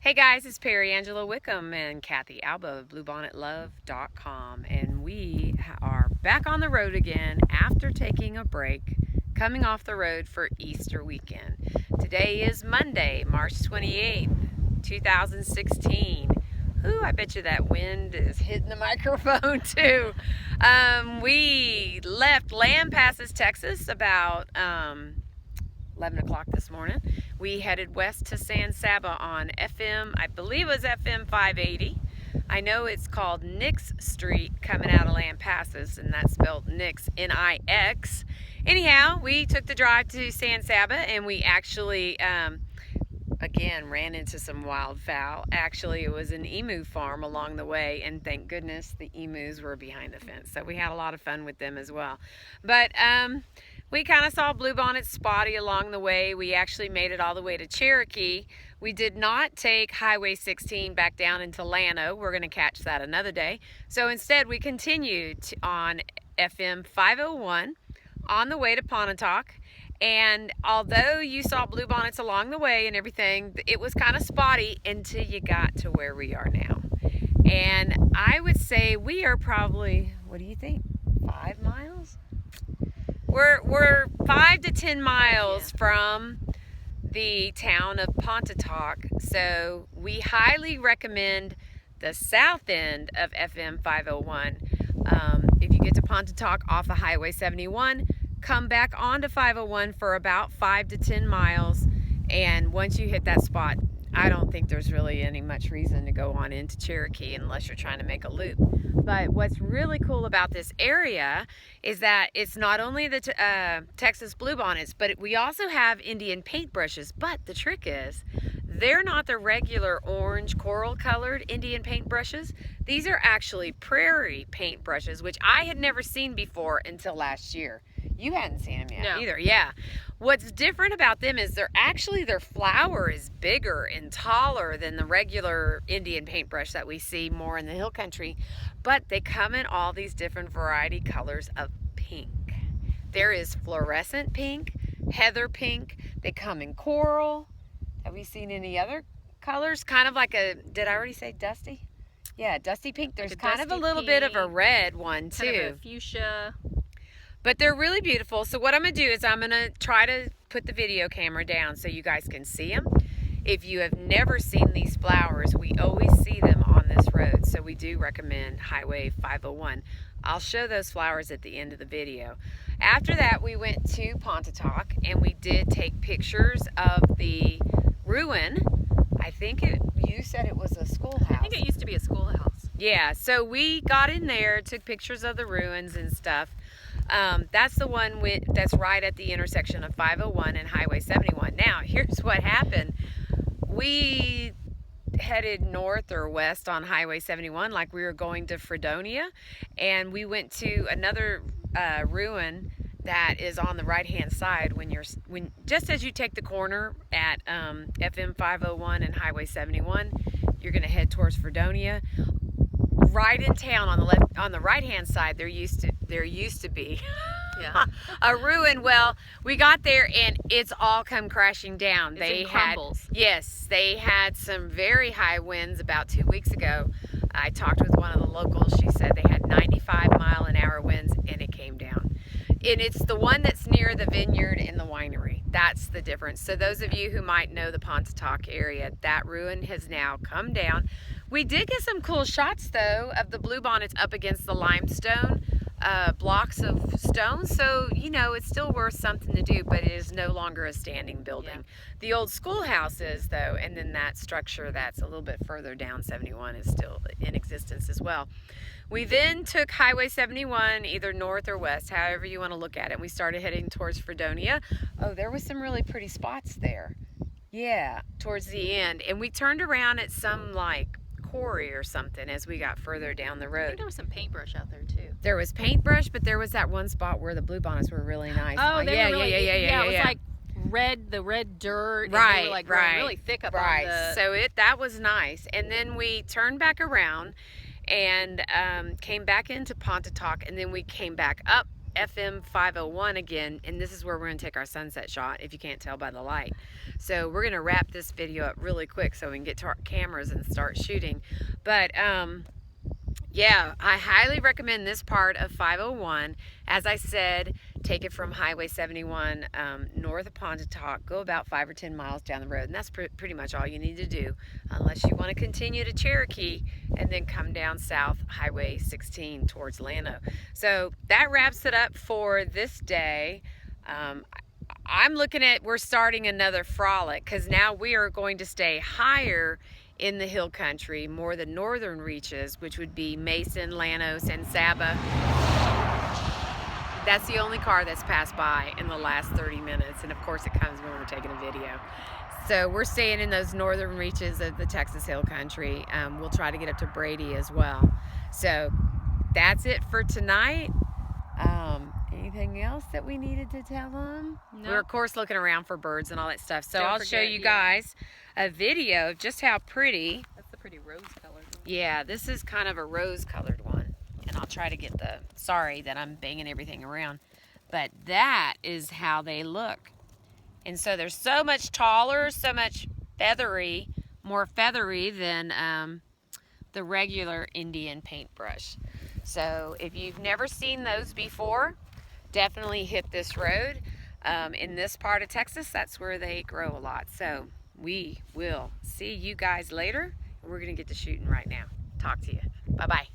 Hey guys, it's Perry Angela Wickham and Kathy Alba of BlueBonnetLove.com, and we are back on the road again after taking a break, coming off the road for Easter weekend. Today is Monday, March 28th, 2016. Ooh, I bet you that wind is hitting the microphone too. We left Land Passes, Texas about 11 o'clock this morning. We headed west to San Saba on FM, I believe it was FM 580. I know it's called Nix Street coming out of Land Passes, and that's spelled Nix, N-I-X. Anyhow, we took the drive to San Saba, and we actually, again, ran into some wildfowl. Actually, it was an emu farm along the way, and thank goodness the emus were behind the fence. So we had a lot of fun with them as well. But, we kind of saw bluebonnet spotty along the way. We actually made it all the way to Cherokee. We did not take Highway 16 back down into Llano. We're going to catch that another day. So instead, we continued on FM 501 on the way to Pontotoc. And although you saw bluebonnets along the way and everything, it was kind of spotty until you got to where we are now. And I would say we are probably, what do you think, 5 miles? We're 5 to 10 miles from the town of Pontotoc, so we highly recommend the south end of FM 501. If you get to Pontotoc off of Highway 71, come back onto 501 for about 5 to 10 miles, and once you hit that spot, I don't think there's really any much reason to go on into Cherokee unless you're trying to make a loop. But what's really cool about this area is that it's not only the Texas bluebonnets, but we also have Indian paintbrushes. But the trick is, they're not the regular orange coral colored Indian paintbrushes. These are actually prairie paintbrushes, which I had never seen before until last year. You hadn't seen them yet either. Yeah. What's different about them is their flower is bigger and taller than the regular Indian paintbrush that we see more in the hill country, but they come in all these different variety colors of pink. There is fluorescent pink, heather pink, they come in coral. Have we seen any other colors? Kind of like did I already say dusty? Yeah, dusty pink. There's like kind of a little bit of a red one too. Kind of a fuchsia. But they're really beautiful. So what I'm going to do is I'm going to try to put the video camera down so you guys can see them. If you have never seen these flowers, we always see them on this road. So we do recommend Highway 501. I'll show those flowers at the end of the video. After that, we went to Pontotoc and we did take pictures of the ruin. I think you said it was a schoolhouse. I think it used to be a schoolhouse. Yeah, so we got in there, took pictures of the ruins and stuff. That's the one that's right at the intersection of 501 and Highway 71. Now, here's what happened. We headed north or west on Highway 71 like we were going to Fredonia, and we went to another ruin that is on the right-hand side just as you take the corner at FM 501 and Highway 71. You're going to head towards Fredonia. Right in town on the right-hand side, there used to be a ruin. Well, we got there and it's all come crashing down. They crumbles. They had some very high winds about 2 weeks ago. I talked with one of the locals. She said they had 95-mile-an-hour winds and it came down. And it's the one that's near the vineyard and the winery. That's the difference. So those of you who might know the Pontotoc area, that ruin has now come down. We did get some cool shots, though, of the bluebonnets up against the limestone blocks of stone. So, you know, it's still worth something to do, but it is no longer a standing building. Yeah. The old schoolhouse is, though, and then that structure that's a little bit further down 71 is still in existence as well. We then took Highway 71 either north or west, however you want to look at it. We started heading towards Fredonia. Oh, there was some really pretty spots there. Yeah, towards the end. And we turned around at some, like, quarry or something as we got further down the road. I think there was some paintbrush out there too. There was paintbrush, but there was that one spot where the bluebonnets were really nice. Oh, they yeah, were really, yeah. It was like the red dirt. Right, and they were like really thick up right. on the... So that was nice. And then we turned back around and came back into Pontotoc, and then we came back up FM 501 again, and this is where we're going to take our sunset shot, if you can't tell by the light. So we're gonna wrap this video up really quick so we can get to our cameras and start shooting. But yeah, I highly recommend this part of 501. As I said, take it from Highway 71 north of Pontotoc, go about 5 or 10 miles down the road, and that's pretty much all you need to do, unless you want to continue to Cherokee and then come down south Highway 16 towards Llano. So that wraps it up for this day. I'm looking at, we're starting another frolic because now we are going to stay higher in the hill country, more the northern reaches, which would be Mason, Llano, San Saba. That's the only car that's passed by in the last 30 minutes, and of course it comes when we're taking a video. So we're staying in those northern reaches of the Texas hill country. We'll try to get up to Brady as well. So that's it for tonight. Anything else that we needed to tell them? No. We're of course looking around for birds and all that stuff. So I'll show you guys a video of just how pretty. That's the pretty rose colored one. Yeah, this is kind of a rose colored one. And I'll try to get the, sorry that I'm banging everything around. But that is how they look. And so they're so much taller, so much feathery, more feathery than the regular Indian paintbrush. So if you've never seen those before, definitely hit this road. In this part of Texas, that's where they grow a lot. So we will see you guys later. We're going to get to shooting right now. Talk to you. Bye-bye.